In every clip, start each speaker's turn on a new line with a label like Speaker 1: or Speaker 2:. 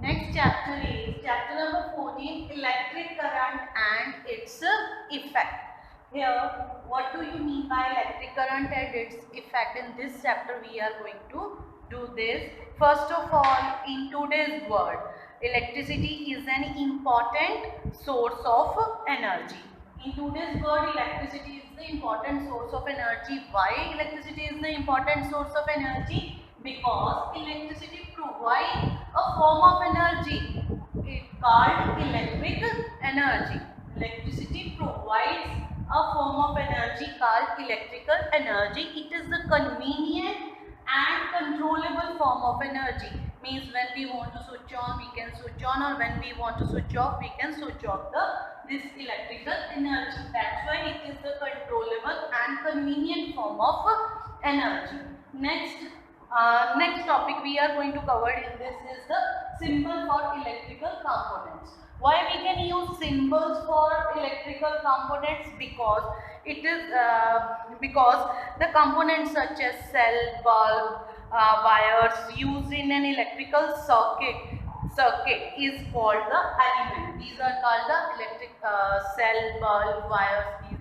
Speaker 1: Next chapter is chapter number 14, electric current and its effect. Here, what do you mean by electric current and its effect? In this chapter, we are going to do this. First of all, in today's world, electricity is an important source of energy. In today's world, electricity is the important source of energy. Why electricity is the important source of energy? Because electricity provides a form of energy called electric energy. Electricity provides a form of energy called electrical energy. It is the convenient and controllable form of energy. Means when we want to switch on, we can switch on, or when we want to switch off, we can switch off this electrical energy. That's why it is the controllable and convenient form of energy. Next topic we are going to cover in this is the symbol for electrical components. Why we can use symbols for electrical components? Because it is because the components such as cell, bulb, wires used in an electrical circuit is called the element. These are called the electric cell, bulb, wires.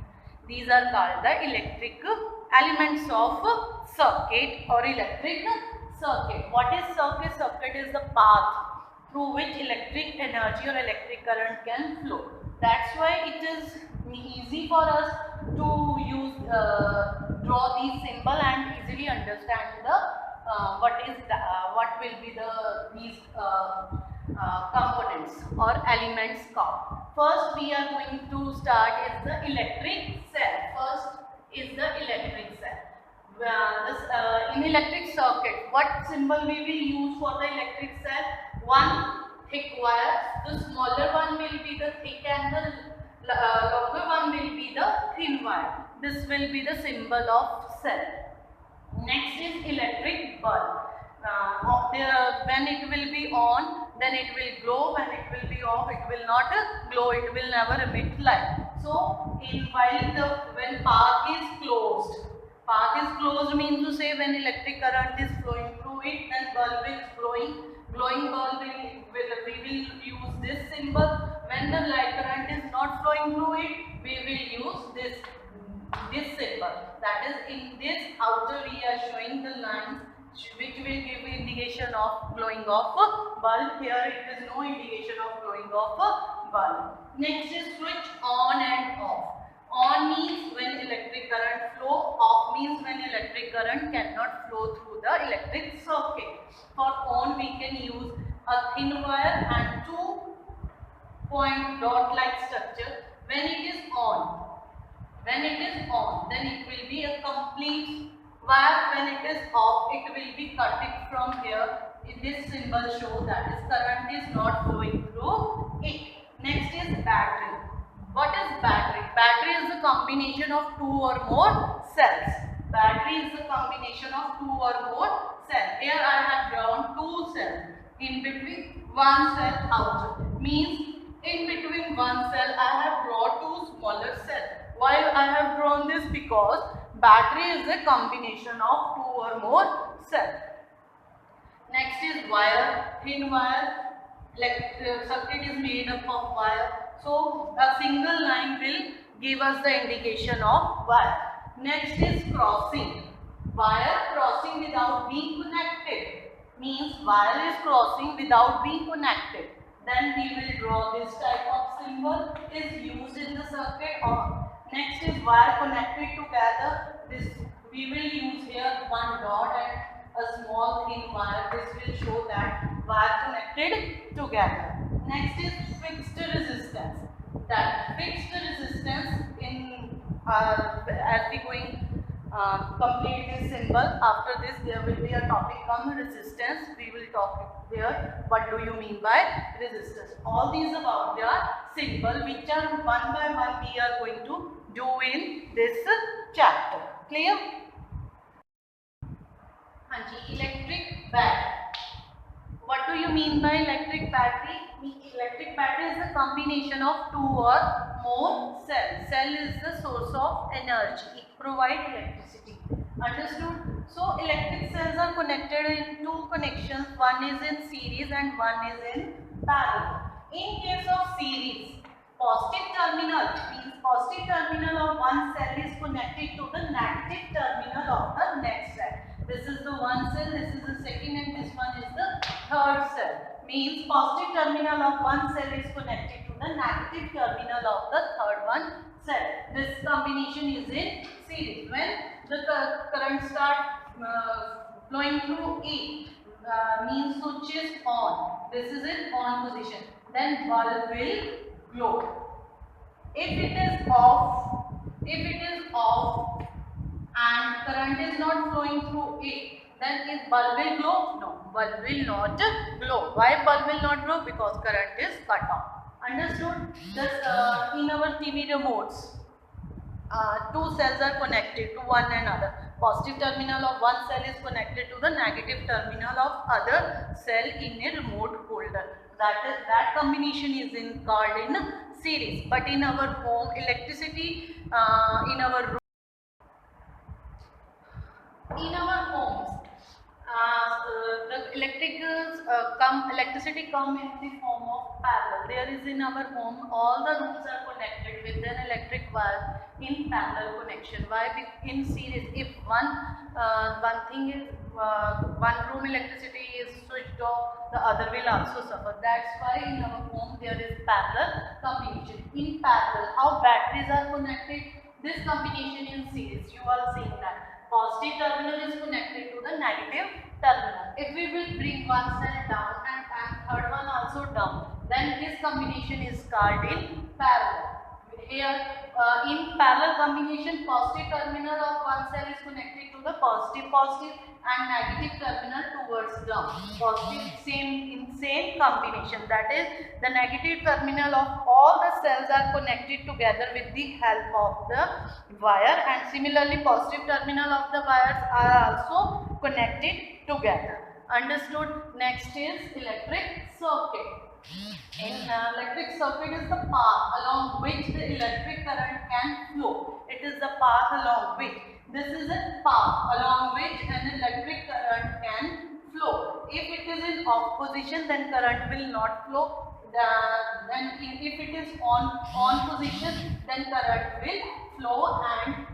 Speaker 1: These are called the electric elements of circuit or electric circuit. What is circuit? Circuit is the path through which electric energy or electric current can flow. That's why it is easy for us to use draw these symbol and easily understand the what will be these components or elements called. First we are going to start is the electric cell. First is the electric cell. In electric circuit, what symbol we will use for the electric cell? One thick wire, the smaller one will be the thick and the longer one will be the thin wire. This will be the symbol of cell. Next is electric bulb. When it will be on, then it will glow. When it will be off, it will not glow. It will never emit light. So, when path is closed means to say when electric current is flowing through it, then bulb is glowing. Glowing bulb we will use this symbol. When the light current is not flowing through it, we will use this symbol. That is, in this outer we are showing the lines which will give indication of glowing of bulb. Here it is no indication of glowing of bulb. Next is switch on and off. On means when electric current flow, off means when electric current cannot flow through the electric circuit. For on we can use a thin wire and 2-point dot like structure. When it is on, then it will be a complete wire. When it is off, it will be cutting from here. This symbol shows that is current is not flowing through it. Next is battery. What is battery? Battery is the combination of two or more cells. Battery is the combination of two or more cells. Here I have drawn two cells. In between one cell outer. Means in between one cell I have drawn two smaller cells. Why I have drawn this? Because battery is a combination of two or more cells. Next is wire. Thin wire. Circuit is made up of wire. So a single line will give us the indication of wire. Next is crossing. Wire crossing without being connected. Means wire is crossing without being connected. Then we will draw this type of symbol is used in the circuit. Or next is wire connected together. This we will use here one dot and a small thin wire. This will show that wire connected together. Next is fixed resistance. That fixed resistance in as we going complete this symbol. After this there will be a topic on resistance. We will talk here what do you mean by resistance. All these about their symbol which are one by one we are going to do in this chapter. Clear? Electric battery. What do you mean by electric battery? Electric battery is a combination of two or more cells. Cell is the source of energy. It provides electricity. Understood? So electric cells are connected in two connections. One is in series and one is in parallel. In case of series, positive terminal means positive terminal of one cell is connected to the negative terminal of the next cell. This is the one cell, this is the second, and this one is the third cell. Means positive terminal of one cell is connected to the negative terminal of the third one cell. This combination is in series. When the current starts flowing through A, means switch is on. This is in on position. Then bulb will glow. If it is off and current is not flowing through it, then is bulb will glow? No, bulb will not glow. Why bulb will not glow? Because current is cut off. Understood? This in our TV remotes, two cells are connected to one another. Positive terminal of one cell is connected to the negative terminal of other cell in a remote holder. That combination is called in series. But in our home, electricity in our homes, the electricity come in the form of parallel. There is in our home, all the rooms are connected with an electric wire in parallel connection. Why? In series, if one thing is one room electricity is switched off, the other will also suffer. That's why in our home there is parallel combination. In parallel, how batteries are connected? This combination in series, you are seeing that. Positive terminal is connected to the negative terminal. If we will bring one cell down and third one also down, then this combination is called in parallel. Here in parallel combination, positive terminal of one cell is connected to the positive and negative terminal towards down. Positive same combination, that is the negative terminal of all the cells are connected together with the help of the wire, and similarly positive terminal of the wires are also connected together. Understood? Next is electric circuit. In electric circuit is the path along which the electric current can flow. It is the path along which. This is a path along which an electric current can flow. If it is in off position, then current will not flow. Then if it is on position, then current will flow, and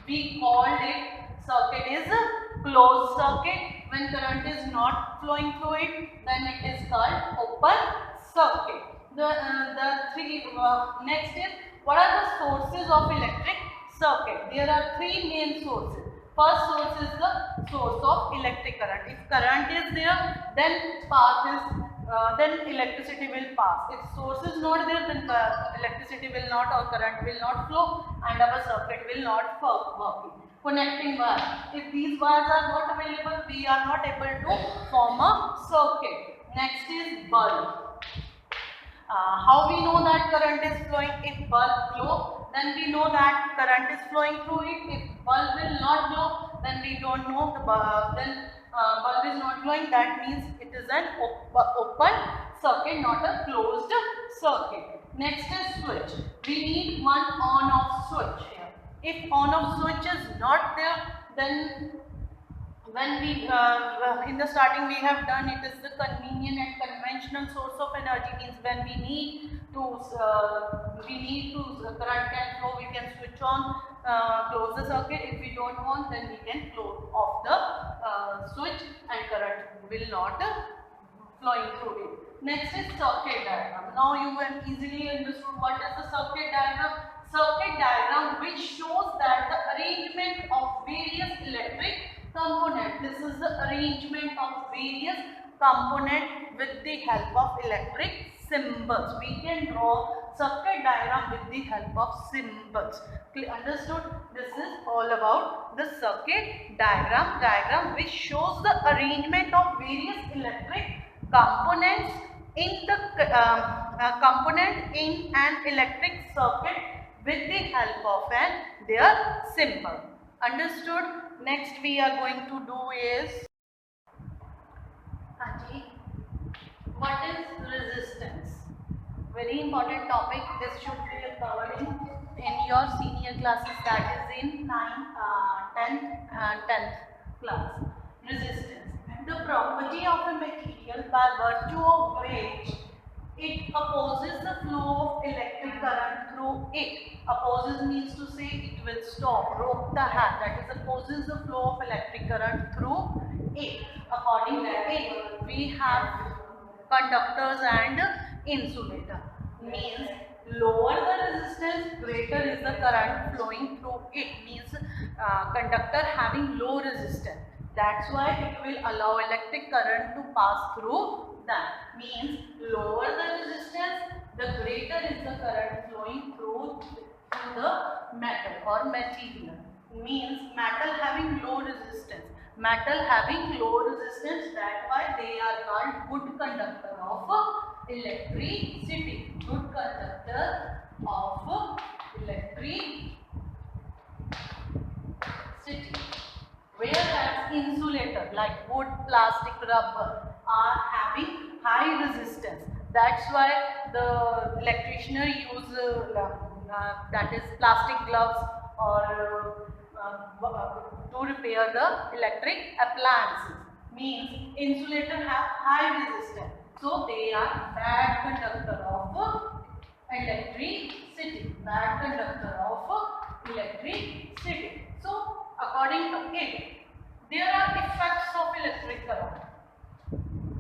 Speaker 1: we called it circuit is a closed circuit. When current is not flowing through it, then it is called open circuit. Next is, what are the sources of electric circuit? There are three main sources. First source is the source of electric current. If current is there, then electricity will pass. If source is not there, then electricity will not or current will not flow, and our circuit will not work. Connecting wire. If these wires are not available, we are not able to form a circuit. Next is bulb. How we know that current is flowing? If bulb glow, then we know that current is flowing through it. If bulb will not glow, then we don't know the bulb. Then bulb is not glowing. That means it is an open circuit, not a closed circuit. Next is switch. We need one on-off switch here. If on-off switch is not there, then when we in the starting we have done, it is the convenient and conventional source of energy. Means when we need to current can flow, we can switch on, close the circuit. If we don't want, then we can close off the switch, and current will not flowing through it. Next is circuit diagram. Now you have easily understood what is the circuit diagram. Circuit diagram which shows that the arrangement of various electric components. This is the arrangement of various components with the help of electric symbols. We can draw circuit diagram with the help of symbols. Understood? This is all about the circuit diagram which shows the arrangement of various electric components in the component in an electric circuit with the help of their symbol. Understood? Next we are going to do is, what is resistance? Very important topic. This should be covered in your senior classes, that is in 10th class. Resistance. The property of a material by virtue of which it opposes the flow of electric current through it. Opposes means to say it will stop, rokta hai, that is opposes the flow of electric current through it. According to it, we have conductors and insulator. Means lower the resistance, greater is the current flowing through it. Means conductor having low resistance. That's why it will allow electric current to pass through that. Means lower the resistance, the greater is the current flowing through the metal or material. Means metal having low resistance. Metal having low resistance, that's why they are called good conductor of electricity. Good conductor of electricity. Whereas insulator like wood, plastic, rubber are having high resistance. That's why the electrician use that is plastic gloves or to repair the electric appliances. Means insulator have high resistance, so they are bad conductor of electricity. Bad conductor of electricity. So according to it, there are effects of electric current.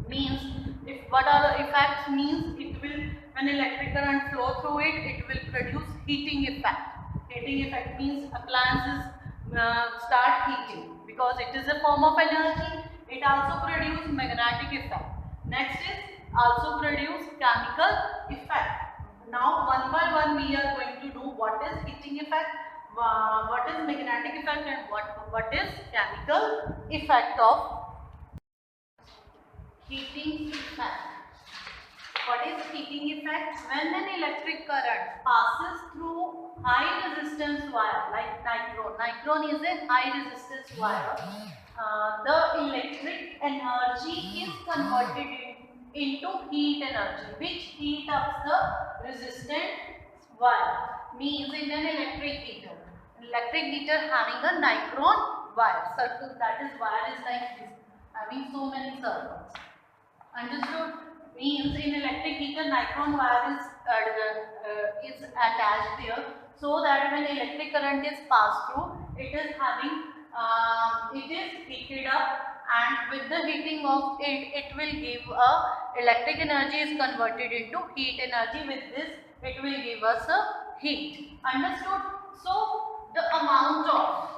Speaker 1: Means if what are the effects? Means it will, when electric current flow through it, it will produce heating effect. Heating effect means appliances start heating because it is a form of energy. It also produces magnetic effect. Next is also produce chemical effect. Now one by one we are going to do what is heating effect, what is magnetic effect, and what is chemical effect of heating effect. What is heating effect? When an electric current passes through high resistance wire like nitron is a high resistance wire, the electric energy is converted into heat energy, which heat up the resistant wire. Means in an electric heater having a nitron wire circle, that is wire is like this, having so many circles. Understood? Means in electric heater nitron wire is attached there, so that when electric current is passed through, it is having it is heated up, and with the heating of it will give a electric energy is converted into heat energy. With this, it will give us a heat. Understood? So the amount of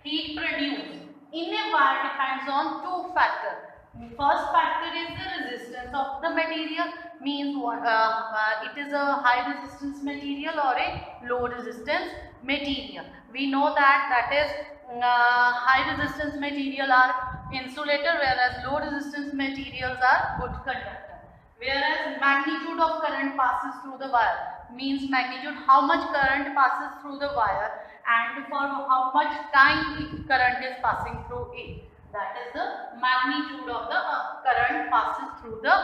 Speaker 1: heat produced in a wire depends on two factors. First factor is the resistance of the material. Means it is a high resistance material or a low resistance material. We know that is high resistance material are insulator, whereas low resistance materials are good conductor. Whereas magnitude of current passes through the wire, means magnitude how much current passes through the wire and for how much time current is passing through it. That is the magnitude of the current passes through the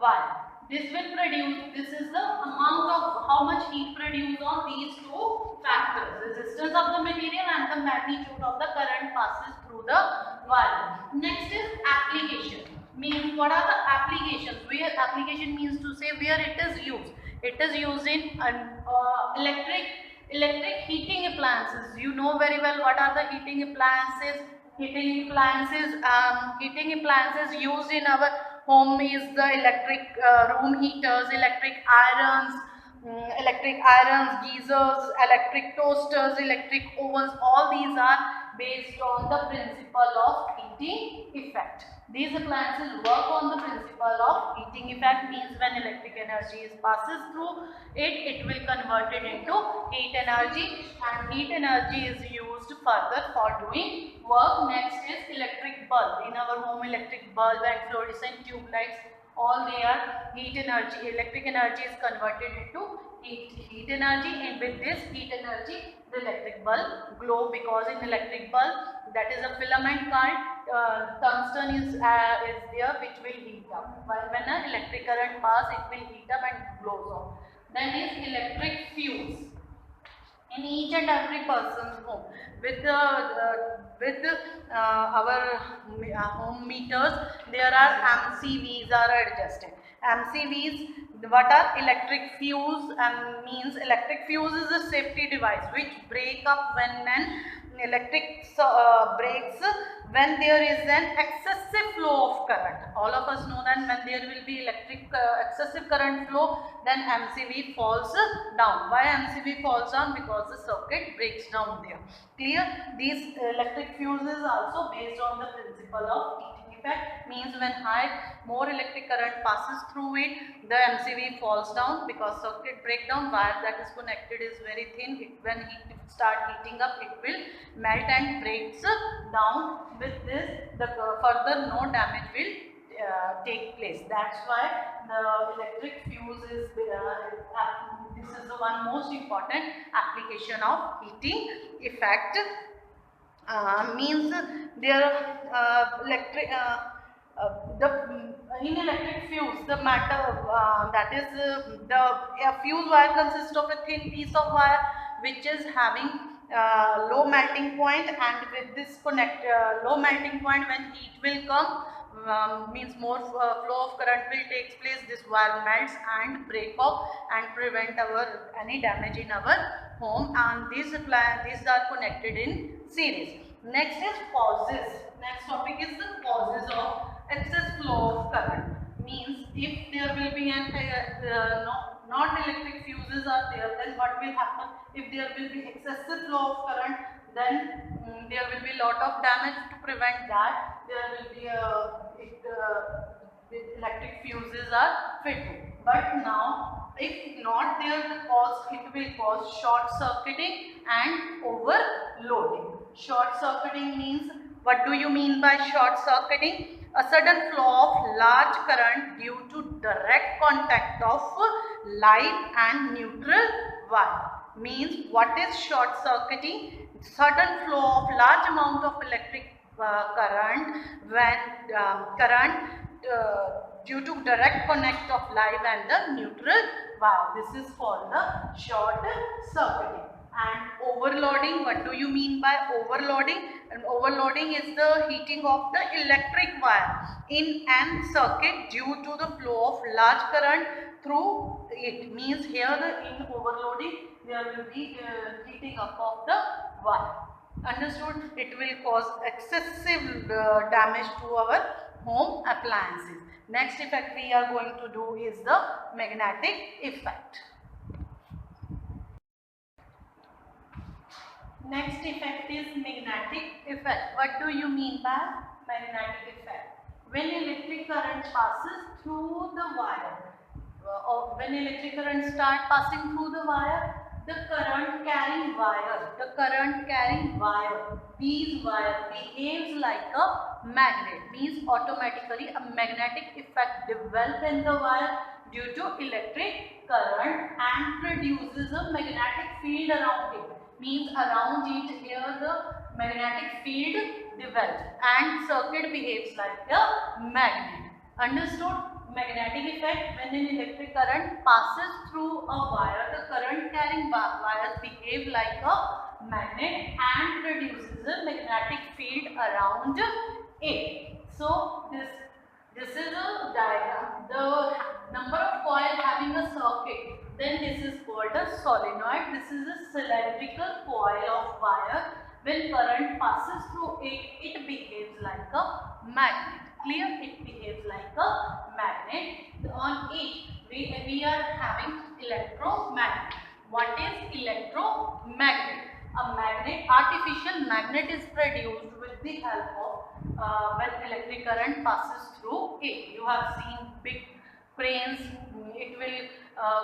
Speaker 1: wire. This will produce, this is the amount of how much heat produced on these two factors, resistance of the material and the magnitude of the current passes through the wire. Next is application. Means what are the applications? Where application means to say where it is used. It is used in electric heating appliances. You know very well what are the heating appliances. Heating appliances used in our home is the electric room heaters, electric irons, geysers, electric toasters, electric ovens. All these are based on the principle of heating effect. These appliances work on the principle of heating effect. Means when electric energy passes through it will convert it into heat energy, and heat energy is used further for doing work. Next is electric bulb. In our home, electric bulb and fluorescent tube lights, all they are heat energy. Electric energy is converted into heat energy, and with this heat energy the electric bulb glow, because in electric bulb that is a filament called tungsten is there, which will heat up. While when an electric current pass, it will heat up and glows off. Then is electric fuse. In each and every person's home, with our home meters, there are MCVs are adjusted. MCVs. What are electric fuse? Means electric fuse is a safety device which break up when an electric breaks when there is an excessive flow of current. All of us know that when there will be excessive current flow, then MCV falls down. Why MCV falls down? Because the circuit breaks down there. Clear? These electric fuses also based on the principle of heating effect. Means when more electric current passes through it, the MCV falls down because circuit breakdown. Wire that is connected is very thin. When it start heating up, it will melt and breaks down. With this, the further no damage will take place. That's why the electric fuse is this is the one most important application of heating effect. Means there in electric fuse, the matter that is the fuse wire consists of a thin piece of wire which is having low melting point, and with this low melting point, when heat will come, means more flow of current will take place. This wire melts and break off and prevent any damage in our home, and these are connected in series. Next is causes. Next topic is the causes of excess flow of current. Means if there will be an non-electric fuses are there, then what will happen? If there will be excessive flow of current, then there will be lot of damage. To prevent that, there will be electric fuses are fitted. But now, if not there, it will cause short circuiting and overloading. Short circuiting means, what do you mean by short circuiting? A sudden flow of large current due to direct contact of live and neutral wire. Means what is short circuiting? Sudden flow of large amount of electric current when due to direct connect of live and the neutral wire. This is called the short circuiting. And overloading, what do you mean by overloading? And overloading is the heating of the electric wire in an circuit due to the flow of large current through it. Means here in overloading there will be heating up of the wire. Understood? It will cause excessive damage to our home appliances. Next effect we are going to do is the magnetic effect. Next effect is magnetic effect. What do you mean by magnetic effect? When electric current passes through the wire, or when electric current start passing through the wire, the current carrying wire, these wire behaves like a magnet. Means automatically a magnetic effect develops in the wire due to electric current and produces a magnetic field around it. Means around it here the magnetic field develops and circuit behaves like a magnet. Understood? Magnetic effect, when an electric current passes through a wire, the current carrying wires behave like a magnet and produces a magnetic field around it. So this is a diagram. The number of coil having a circuit, then this is called a solenoid. This is a cylindrical coil of wire. When current passes through it, it behaves like a magnet. Clear? It behaves like a magnet. On it, we are having electromagnet. What is electromagnet? A magnet, artificial magnet is produced with the help of when electric current passes through it. You have seen big cranes. It will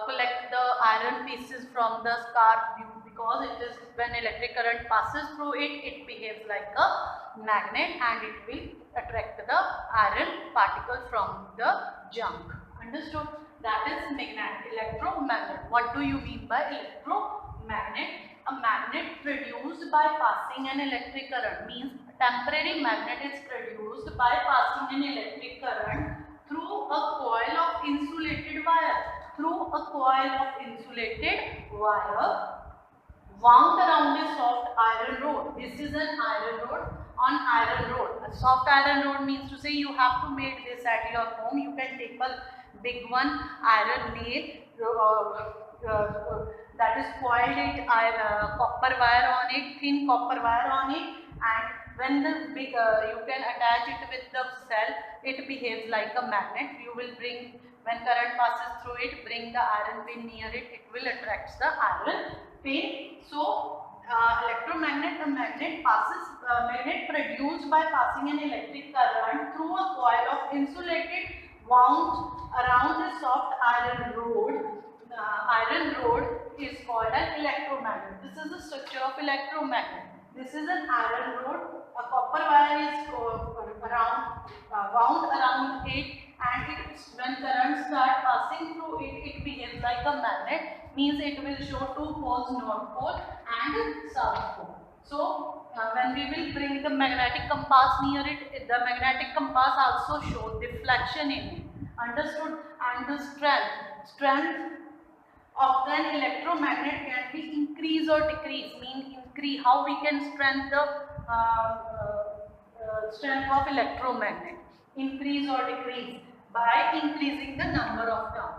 Speaker 1: collect the iron pieces from the scarp because it is when electric current passes through it, it behaves like a magnet and it will attract the iron particles from the junk. Understood? That is magnet, electromagnet. What do you mean by electromagnet? A magnet produced by passing an electric current. Means a temporary magnet is produced by passing an electric current through a coil of insulated wire. Through a coil of insulated wire wound around a soft iron rod. This is an iron rod. On iron rod, a soft iron rod means to say you have to make this at your home. You can take a big one, iron nail, that is coiled it, copper wire on it, thin copper wire on it, and when the big you can attach it with the cell, it behaves like a magnet. You will bring, when current passes through it, bring the iron pin near it, it will attract the iron pin. So electromagnet, the magnet passes, magnet produced by passing an electric current through a coil of insulated wound around a soft iron rod. Iron rod is called an electromagnet. This is the structure of electromagnet. This is an iron rod. A copper wire is wound around it, and when current start passing through it, it behaves like a magnet. Means it will show two poles, north pole and south pole. So when we will bring the magnetic compass near it, the magnetic compass also shows deflection in it. Understood? And the strength of an electromagnet can be increase or decrease. Mean increase, how we can strengthen the strength of electromagnet, increase or decrease by increasing the number of turns.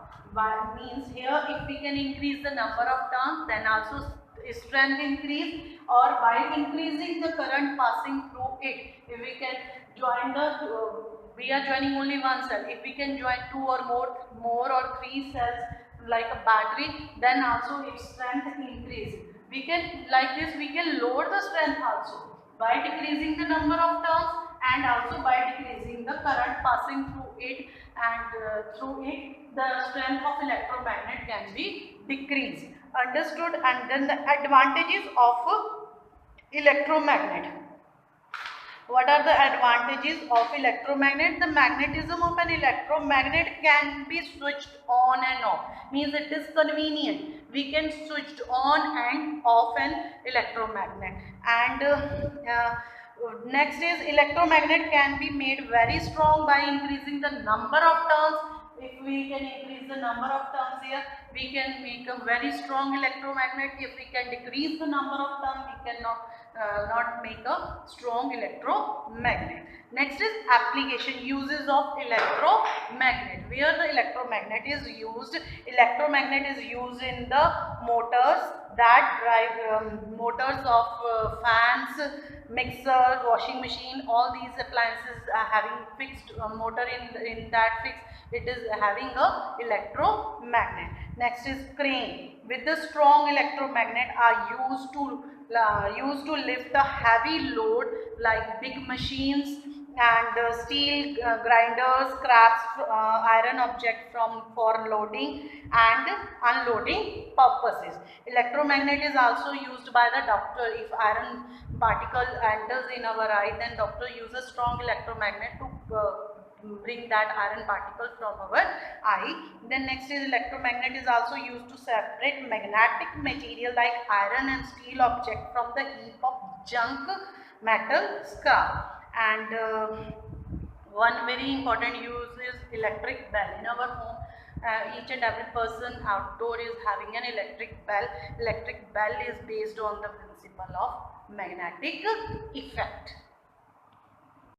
Speaker 1: Means here, if we can increase the number of turns, then also strength increase, or by increasing the current passing through it. If we can join the we are joining only one cell. If we can join two or more or three cells like a battery, then also its strength increases. We can, like this, we can lower the strength also by decreasing the number of turns, and also by decreasing the current passing through it, and through it the strength of electromagnet can be decreased. Understood? And then the advantages of electromagnet. What are the advantages of electromagnet? The magnetism of an electromagnet can be switched on and off. Means it is convenient. We can switch on and off an electromagnet. And next is, electromagnet can be made very strong by increasing the number of turns. If we can increase the number of turns here, we can make a very strong electromagnet. If we can decrease the number of turns, we cannot not make a strong electromagnet. Next is application, uses of electromagnet. Where the electromagnet is used, electromagnet is used in the motors that drive motors of fans, mixer, washing machine. All these appliances are having fixed motor in that fixed, it is having a electromagnet. Next is crane. With the strong electromagnet are used to lift a heavy load like big machines and steel grinders, scraps, iron object for loading and unloading purposes. Electromagnet is also used by the doctor. If iron particle enters in our eye, then doctor uses strong electromagnet to bring that iron particle from our eye. Then next is, electromagnet is also used to separate magnetic material like iron and steel object from the heap of junk metal scrap. And one very important use is electric bell. In our home, each and every person outdoor is having an electric bell. Electric bell is based on the principle of magnetic effect.